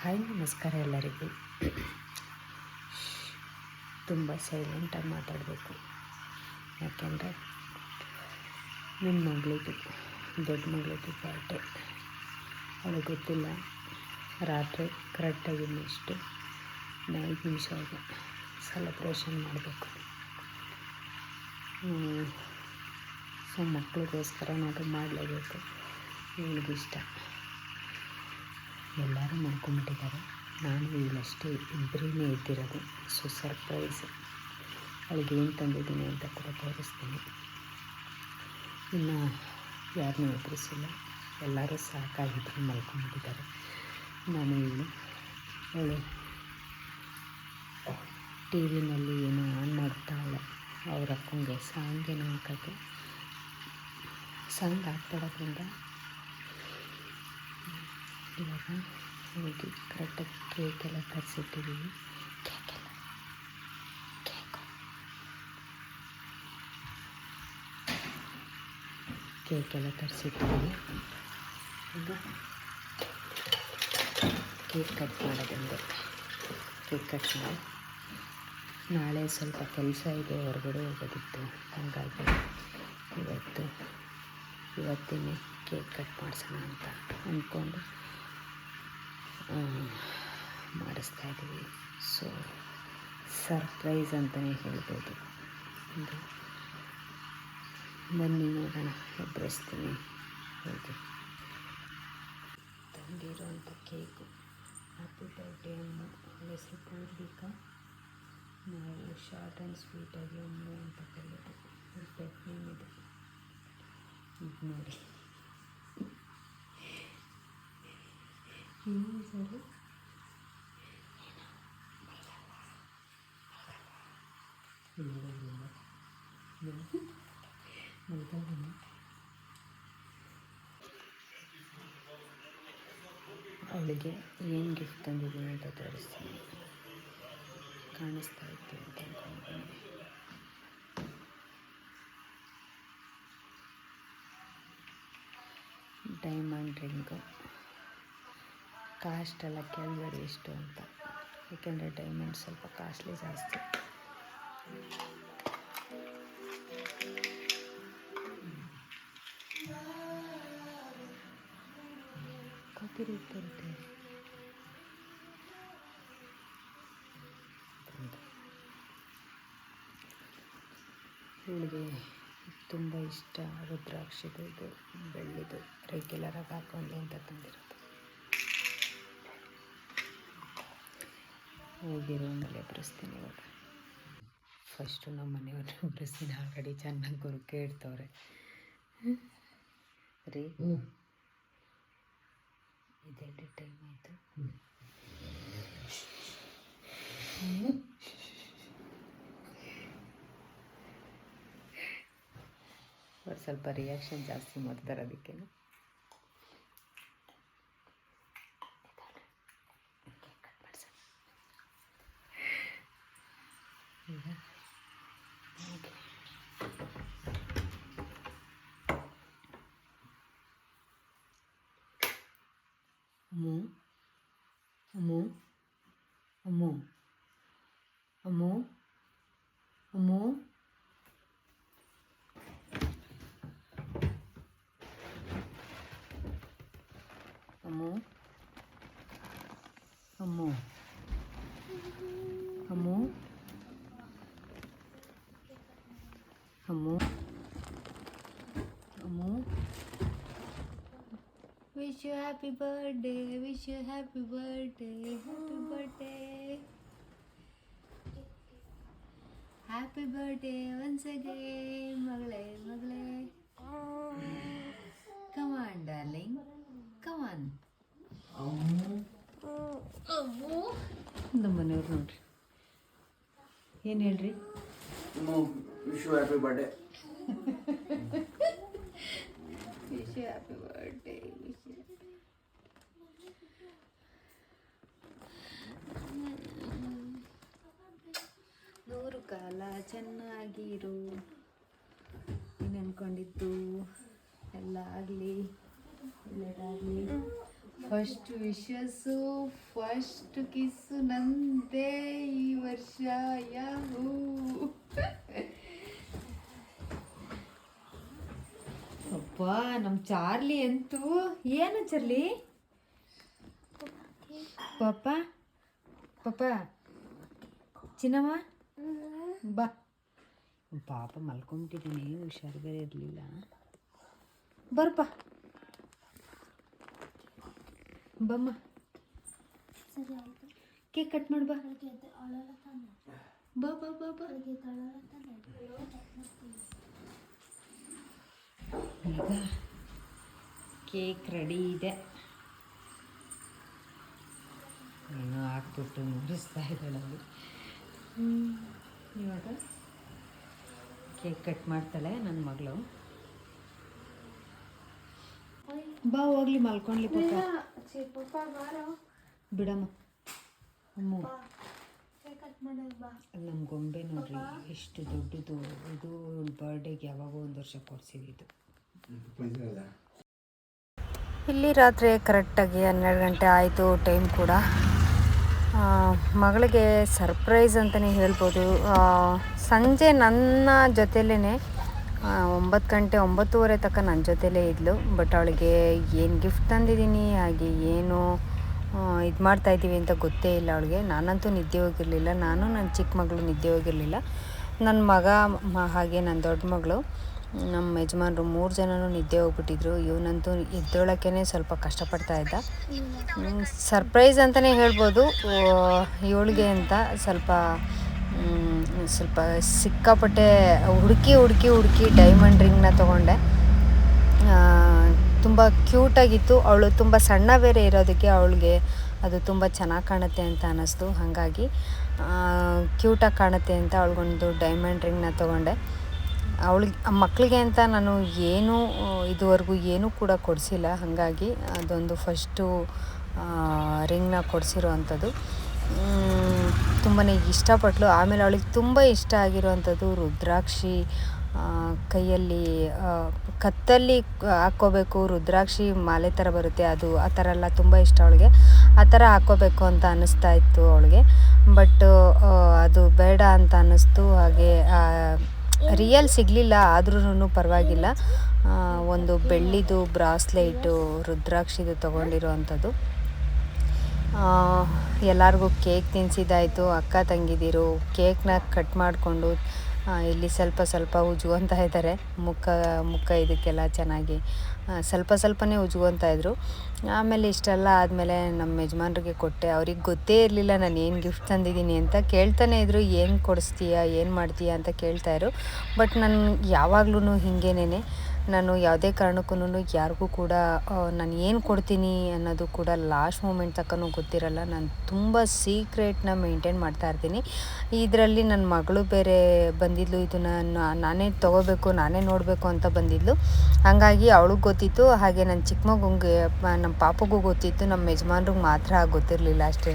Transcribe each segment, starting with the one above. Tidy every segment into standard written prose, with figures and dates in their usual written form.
Hi ನಮಸ್ಕಾರ ಎಲ್ಲರಿಗೂ. ತುಂಬ ಸೈಲೆಂಟಾಗಿ ಮಾತಾಡಬೇಕು, ಯಾಕೆಂದರೆ ನನ್ನ ಮಗಳಿದ್ದು ದೊಡ್ಡ ಮಗಳಿದ್ದು ಬರ್ಡೇ. ಅವಳಿಗೆ ಗೊತ್ತಿಲ್ಲ, ರಾತ್ರಿ ಕರೆಕ್ಟಾಗಿ ಇನ್ನಷ್ಟು 5 ನಿಮಿಷ ಇದೆ ಸೆಲೆಬ್ರೇಷನ್ ಮಾಡಬೇಕು. ಸೊ ಮಕ್ಕಳಿಗೋಸ್ಕರ ಏನಾದರೂ ಮಾಡಲೇಬೇಕು. ಇವಳಿಗಿಷ್ಟ, ಎಲ್ಲರೂ ಮಾಡ್ಕೊಂಬಿಟ್ಟಿದ್ದಾರೆ. ನಾನು ಇವಳಷ್ಟೇ ಇಬ್ಬರೇ ಇದ್ದಿರೋದು. So surprise. ಅವಳಿಗೆ ಏನು ತಂದಿದ್ದೀನಿ ಅಂತ ಕೂಡ ತೋರಿಸ್ತೀನಿ. ಇನ್ನು ಯಾರನ್ನೂ ಎದುರಿಸಿಲ್ಲ, ಎಲ್ಲರೂ ಸಾಕಾಗಿದ್ರು ಮಲ್ಕೊಂಬಿಟ್ಟಿದ್ದಾರೆ. ನಾನು ಅವಳು ಟಿ ವಿನಲ್ಲಿ ಏನೋ ಆನ್ ಮಾಡ್ತಾಳೆ. ಅವ್ರ ಅಕ್ಕಂಗೆ ಸಾಂಗ್ ಏನೋ ಹಾಕೋಕ್ಕೆ, ಸಾಂಗ್ ಹಾಕ್ತಾಡೋದ್ರಿಂದ ಇವಾಗ ಹೋಗಿ ಕರೆಕ್ಟಾಗಿ ಕೇಕೆಲ್ಲ ತರಿಸಿಟ್ಟಿದ್ದೀವಿ. ಕೇಕೆಲ್ಲ ತರಿಸಿಟ್ಟಿದ್ದೀವಿ. ಈಗ ಕೇಕ್ ಕಟ್ ಮಾಡೋದಂದೆ. ಕೇಕ್ ಕಟ್ ಮಾಡಿ ನಾಳೆ ಸ್ವಲ್ಪ ಕೆಲಸ ಇದೆ, ಹೊರಗಡೆ ಹೋಗೋದಿತ್ತು. ಹಾಗಾಗಿ ಇವತ್ತಿನೇ ಕೇಕ್ ಕಟ್ ಮಾಡಿಸೋಣ ಅಂತ ಅಂದ್ಕೊಂಡು ಮಾಡಿಸ್ತಾಯಿದ್ದೀವಿ. ಸೊ ಸರ್ಪ್ರೈಸ್ ಅಂತಲೇ ಹೇಳ್ಬೋದು. ಇದು ಬನ್ನಿ ನೋಡೋಣ, ಎಬ್ಬರಿಸ್ತೀನಿ. ಹೋಗಿ ತಂದಿರೋಂಥ ಕೇಕು ಹ್ಯಾಪಿ ಬರ್ಡೇ ಅಮ್ಮ. ಹೆಸರು ಪೂರ್ವಿಕ. ನಾವು ಶಾರ್ಟ್ ಆ್ಯಂಡ್ ಸ್ವೀಟಾಗಿ ಅಮ್ಮು ಅಂತ ಕರೆಯೋದು. ಪೆಟ್ ನೇಮ್ ಇದೆ. ಇದು ನೋಡಿ, ಸರಿ ಅವಳಿಗೆ ಏನು ಗಿಫ್ಟ್ ತಂದಿದ್ದೀನಿ ಅಂತ ತೋರಿಸ್ತೀನಿ. ಕಾಣಿಸ್ತಾ ಇತ್ತು ಅಂತ ಅಂದ್ಕೊಂಡ್ಬಂದೆ. Diamond ring. ಕಾಸ್ಟ್ ಎಲ್ಲ ಕೇಳಬೇಡಿ ಎಷ್ಟು ಅಂತ, ಏಕೆಂದರೆ ಡೈಮಂಡ್ ಸ್ವಲ್ಪ ಕಾಸ್ಟ್ಲಿ ಜಾಸ್ತಿ. ಕಾಪಿರೇಟ್ ಬರುತ್ತೆ. ಇವಳಿಗೆ ತುಂಬ ಇಷ್ಟ ರುದ್ರಾಕ್ಷಿದು. ಇದು ಬೆಳ್ಳಿದು, ರೆಗ್ಯುಲರಾಗಿ ಹಾಕೊಳ್ಳಿ ಅಂತ ತಂದಿರೋದು. ಹೋಗಿ ರೂಮಲ್ಲಿ ಎಬ್ಬರಿಸ್ತೀನಿ ಇವಾಗ. ಫಸ್ಟು ನಮ್ಮ ಮನೆಯವ್ರನ್ನ ಎಬ್ಬರಿಸ್ತೀನಿ. ಆಲ್ರೆಡಿ ಚೆನ್ನಾಗಿ ಗುರುಕೆ ಇಡ್ತವ್ರೆ ರೀ. ಇದೆರಡು ಟೈಮ್ ಆಯಿತು. ಅವ್ರು ಸ್ವಲ್ಪ ರಿಯಾಕ್ಷನ್ ಜಾಸ್ತಿ ಮಾಡ್ತಾರೆ, ಅದಕ್ಕೆ Ammu Ammu Ammu Ammu Ammu Ammu Ammu Ammu Ammu Ammu. Wish you happy birthday, wish you happy birthday, happy birthday, happy birthday once again. ಮಗಳೇ ಮಗಳೇ, come on darling, come on. ನಮ್ಮ ಮನೆಯವ್ರು ನೋಡ್ರಿ ಏನು ಹೇಳ್ರಿ. Wish you happy birthday. Wish you happy birthday, wish you. ನೂರು ಕಾಲ ಚೆನ್ನಾಗಿರು. ನೀನು ಅಂದ್ಕೊಂಡಿದ್ದು ಎಲ್ಲ ಆಗಲಿ, ಒಳ್ಳೆಯದಾಗಲಿ. ಫಸ್ಟ್ ವಿಶಸ್ಸು ಫಸ್ಟ್ ಕಿಸ್ಸು ನಂದೇ ಈ ವರ್ಷ. ಯಾಹೂ ಅಪ್ಪ ನಮ್ಮ ಚಾರ್ಲಿ ಅಂತೂ ಏನು ಚಾರ್ಲಿ ಪಾಪ ಪಾಪ ಚಿನ್ನಮ್ಮ ಬಾ ಪಾಪ ಮಲ್ಕೊಂಬಿಟ್ಟಿದ್ದೀನಿ, ಹುಷಾರು ಬೇರೆ ಇರಲಿಲ್ಲ. ಬರ್ಪ ಬಮ್ಮ, ಕೇಕ್ ಕಟ್ ಮಾಡಿ ಬಾ ಬಾ ಬಾ ಬಾ ಬಾ. ಈಗ ಕೇಕ್ ರೆಡಿ ಇದೆ, ಏನೋ ಹಾಕ್ಬಿಟ್ಟು ಮುಗಿಸ್ತಾ ಇದ್ದಾಳಲ್ಲಿ. ಇವಾಗ ಕೇಕ್ ಕಟ್ ಮಾಡ್ತಾಳೆ ನನ್ನ ಮಗಳು. ಬಾ ಹೋಗ್ಲಿ ಮಲ್ಕೊಂಡ್ಲಿ ಪಾಪ, ಬಿಡಮ್ಮ. ಅಮ್ಮ ನಮ್ಮ ಗೊಂಬೆ ನೋಡ್ರಿ ಎಷ್ಟು ದೊಡ್ಡದು, ಇದು ಬರ್ಡೇಗೆ ಯಾವಾಗೋ ಒಂದು ವರ್ಷ ಕೊಡಿಸಿದ್ದು. ಇಲ್ಲಿ ರಾತ್ರಿ ಕರೆಕ್ಟಾಗಿ 12 ಗಂಟೆ ಆಯಿತು ಟೈಮ್ ಕೂಡ. ಮಗಳಿಗೆ ಸರ್ಪ್ರೈಸ್ ಅಂತಲೇ ಹೇಳ್ಬೋದು. ಸಂಜೆ ನನ್ನ ಜೊತೆಲೇ 9 ಗಂಟೆ 9:30 ತನಕ ನನ್ನ ಜೊತೆಲೇ ಇದ್ಲು. ಬಟ್ ಅವಳಿಗೆ ಏನು ಗಿಫ್ಟ್ ತಂದಿದ್ದೀನಿ ಹಾಗೆ ಏನು ಇದು ಮಾಡ್ತಾಯಿದ್ದೀವಿ ಅಂತ ಗೊತ್ತೇ ಇಲ್ಲ ಅವಳಿಗೆ. ನಾನಂತೂ ನಿದ್ದೆ ಹೋಗಿರಲಿಲ್ಲ, ನಾನು ನನ್ನ ಚಿಕ್ಕ ಮಗಳು ನಿದ್ದೆ ಹೋಗಿರಲಿಲ್ಲ. ನನ್ನ ಮಗ ಹಾಗೆ ನನ್ನ ದೊಡ್ಡ ಮಗಳು, ನಮ್ಮ ಯಜಮಾನ್ರು 3 ಜನನೂ ನಿದ್ದೆ ಹೋಗ್ಬಿಟ್ಟಿದ್ರು. ಇವನಂತೂ ಎದ್ದೊಳಕ್ಕೇ ಸ್ವಲ್ಪ ಕಷ್ಟಪಡ್ತಾ ಇದ್ದ. ಸರ್ಪ್ರೈಸ್ ಅಂತಲೇ ಹೇಳ್ಬೋದು ಇವಳಿಗೆ ಅಂತ. ಸ್ವಲ್ಪ ಸಿಕ್ಕಾಪಟ್ಟೆ ಹುಡುಕಿ ಡೈಮಂಡ್ ರಿಂಗ್ನ ತೊಗೊಂಡೆ. ತುಂಬ ಕ್ಯೂಟಾಗಿತ್ತು. ಅವಳು ತುಂಬ ಸಣ್ಣ ಬೇರೆ ಇರೋದಕ್ಕೆ ಅವಳಿಗೆ ಅದು ತುಂಬ ಚೆನ್ನಾಗಿ ಕಾಣುತ್ತೆ ಅಂತ ಅನ್ನಿಸ್ತು. ಹಾಗಾಗಿ ಕ್ಯೂಟಾಗಿ ಕಾಣುತ್ತೆ ಅಂತ ಅವಳಿಗೊಂದು ಡೈಮಂಡ್ ರಿಂಗ್ನ ತೊಗೊಂಡೆ. ಮಕ್ಕಳಿಗೆ ಅಂತ ನಾನು ಇದುವರೆಗೂ ಏನೂ ಕೂಡ ಕೊಡಿಸಿಲ್ಲ. ಹಾಗಾಗಿ ಅದೊಂದು ಫಸ್ಟು ರಿಂಗ್ನ ಕೊಡಿಸಿರೋ ಅಂಥದ್ದು. ತುಂಬಾ ಇಷ್ಟಪಟ್ಟಳು. ಆಮೇಲೆ ಅವಳಿಗೆ ತುಂಬ ಇಷ್ಟ ಆಗಿರೋವಂಥದ್ದು ರುದ್ರಾಕ್ಷಿ, ಕೈಯಲ್ಲಿ ಕತ್ತಲ್ಲಿ ಹಾಕ್ಕೋಬೇಕು, ರುದ್ರಾಕ್ಷಿ ಮಾಲೆ ಥರ ಬರುತ್ತೆ, ಅದು ಆ ಥರ ಎಲ್ಲ ತುಂಬ ಇಷ್ಟ ಅವಳಿಗೆ. ಆ ಥರ ಹಾಕ್ಕೋಬೇಕು ಅಂತ ಅನ್ನಿಸ್ತಾ ಇತ್ತು ಅವಳಿಗೆ. ಬಟ್ ಅದು ಬೇಡ ಅಂತ ಅನ್ನಿಸ್ತು. ಹಾಗೆ ರಿಯಲ್ ಸಿಗಲಿಲ್ಲ, ಆದ್ರೂ ಪರವಾಗಿಲ್ಲ. ಒಂದು ಬೆಳ್ಳಿದು ಬ್ರಾಸ್ಲೈಟು ರುದ್ರಾಕ್ಷಿದು ತೊಗೊಂಡಿರೋ ಅಂಥದ್ದು. ಎಲ್ಲರಿಗೂ ಕೇಕ್ ತಿನ್ನಿಸಿದ್ದಾಯಿತು. ಅಕ್ಕ ತಂಗಿದಿರು ಕೇಕ್ನ ಕಟ್ ಮಾಡಿಕೊಂಡು ಇಲ್ಲಿ ಸ್ವಲ್ಪ ಉಜ್ಕೊತಾ ಇದ್ದಾರೆ. ಮುಖ ಇದಕ್ಕೆಲ್ಲ ಚೆನ್ನಾಗಿ ಸ್ವಲ್ಪನೇ ಉಜ್ಕೊತಾ ಇದ್ರು. ಆಮೇಲೆ ಇಷ್ಟೆಲ್ಲ ಆದಮೇಲೆ ನಮ್ಮ ಯಜಮಾನ್ರಿಗೆ ಕೊಟ್ಟೆ. ಅವ್ರಿಗೆ ಗೊತ್ತೇ ಇರಲಿಲ್ಲ ನಾನು ಏನು ಗಿಫ್ಟ್ ತಂದಿದ್ದೀನಿ ಅಂತ. ಕೇಳ್ತಾನೆ ಇದ್ರು, ಏನು ಕೊಡಿಸ್ತೀಯಾ, ಏನು ಮಾಡ್ತೀಯಾ ಅಂತ ಕೇಳ್ತಾಯಿದ್ರು. ಬಟ್ ನಾನು ಯಾವಾಗ್ಲೂ ಹಿಂಗೇನೆ, ನಾನು ಯಾವುದೇ ಕಾರಣಕ್ಕೂ ಯಾರಿಗೂ ಕೂಡ ನಾನು ಏನು ಕೊಡ್ತೀನಿ ಅನ್ನೋದು ಕೂಡ ಲಾಸ್ಟ್ ಮೂಮೆಂಟ್ ತನಕನೂ ಗೊತ್ತಿರಲ್ಲ. ನಾನು ತುಂಬ ಸೀಕ್ರೆಟ್ನ ಮೇಂಟೈನ್ ಮಾಡ್ತಾಯಿರ್ತೀನಿ. ಇದರಲ್ಲಿ ನನ್ನ ಮಗಳು ಬೇರೆ ಬಂದಿದ್ಲು, ಇದನ್ನು ನಾನೇ ತೊಗೋಬೇಕು, ನಾನೇ ನೋಡಬೇಕು ಅಂತ ಬಂದಿದ್ಲು. ಹಾಗಾಗಿ ಅವಳಿಗೆ ಗೊತ್ತಿತ್ತು, ಹಾಗೆ ನನ್ನ ಚಿಕ್ಕ ಮಗುಗೆ ನಮ್ಮ ಪಾಪಗೂ ಗೊತ್ತಿತ್ತು. ನಮ್ಮ ಯಜಮಾನ್ರಿಗೆ ಮಾತ್ರ ಗೊತ್ತಿರಲಿಲ್ಲ ಅಷ್ಟೇ.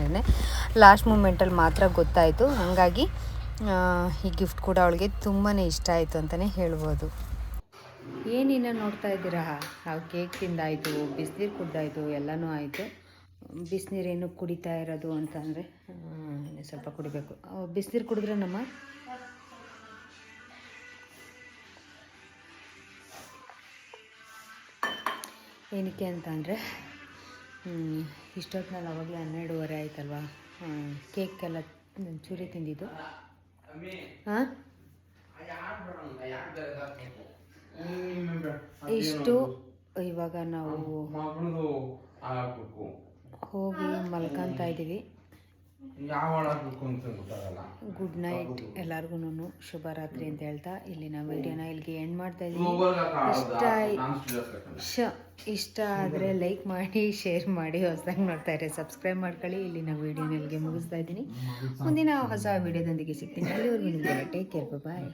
ಲಾಸ್ಟ್ ಮೂಮೆಂಟಲ್ಲಿ ಮಾತ್ರ ಗೊತ್ತಾಯಿತು. ಹಾಗಾಗಿ ಈ ಗಿಫ್ಟ್ ಕೂಡ ಅವಳಿಗೆ ತುಂಬಾ ಇಷ್ಟ ಆಯಿತು ಅಂತಲೇ ಹೇಳ್ಬೋದು. ಏನಿನ್ನ ನೋಡ್ತಾ ಇದ್ದೀರಾ, ನಾವು ಕೇಕ್ ತಿಂದಾಯಿತು, ಬಿಸಿನೀರು ಕುಡ್ದಾಯಿತು, ಎಲ್ಲನೂ ಆಯಿತು. ಬಿಸಿನೀರೇನು ಕುಡಿತಾ ಇರೋದು ಅಂತಂದರೆ ಸ್ವಲ್ಪ ಕುಡಿಬೇಕು. ಬಿಸಿನೀರು ಕುಡಿದ್ರೆ ನಮ್ಮ ಏನಕ್ಕೆ ಅಂತ ಅಂದರೆ ಇಷ್ಟೊತ್ತಿನಲ್ಲಿ ಅವಾಗಲೇ 12:30 ಆಯ್ತಲ್ವ. ಕೇಕೆಲ್ಲ ಚೂರಿ ತಿಂದಿದ್ದು. ಹಾಂ, ಇಷ್ಟು ಇವಾಗ ನಾವು ಹೋಗಿ ಮಲ್ಕೊತಾ ಇದ್ದೀವಿ. ಗುಡ್ ನೈಟ್ ಎಲ್ಲರಿಗೂ, ಶುಭರಾತ್ರಿ ಅಂತ ಹೇಳ್ತಾ ಇಲ್ಲಿನ ವಿಡಿಯೋನ ಇಲ್ಲಿಗೆ ಎಂಡ್ ಮಾಡ್ತಾ ಇದ್ದೀವಿ. ಇಷ್ಟ ಆದರೆ ಲೈಕ್ ಮಾಡಿ, ಶೇರ್ ಮಾಡಿ, ಹೊಸದಾಗಿ ನೋಡ್ತಾ ಇರಿ ಸಬ್ಸ್ಕ್ರೈಬ್ ಮಾಡ್ಕೊಳ್ಳಿ. ಇಲ್ಲಿನ ವಿಡಿಯೋನ ಇಲ್ಲಿಗೆ ಮುಗಿಸ್ತಾ ಇದ್ದೀನಿ. ಮುಂದಿನ ಹೊಸ ವಿಡಿಯೋದೊಂದಿಗೆ ಸಿಗ್ತೀನಿ. ಅಲ್ಲಿವರೆಗೂ ನಿಮಗೆ ಟೇಕ್ ಕೇರ್, ಬಾಯ್.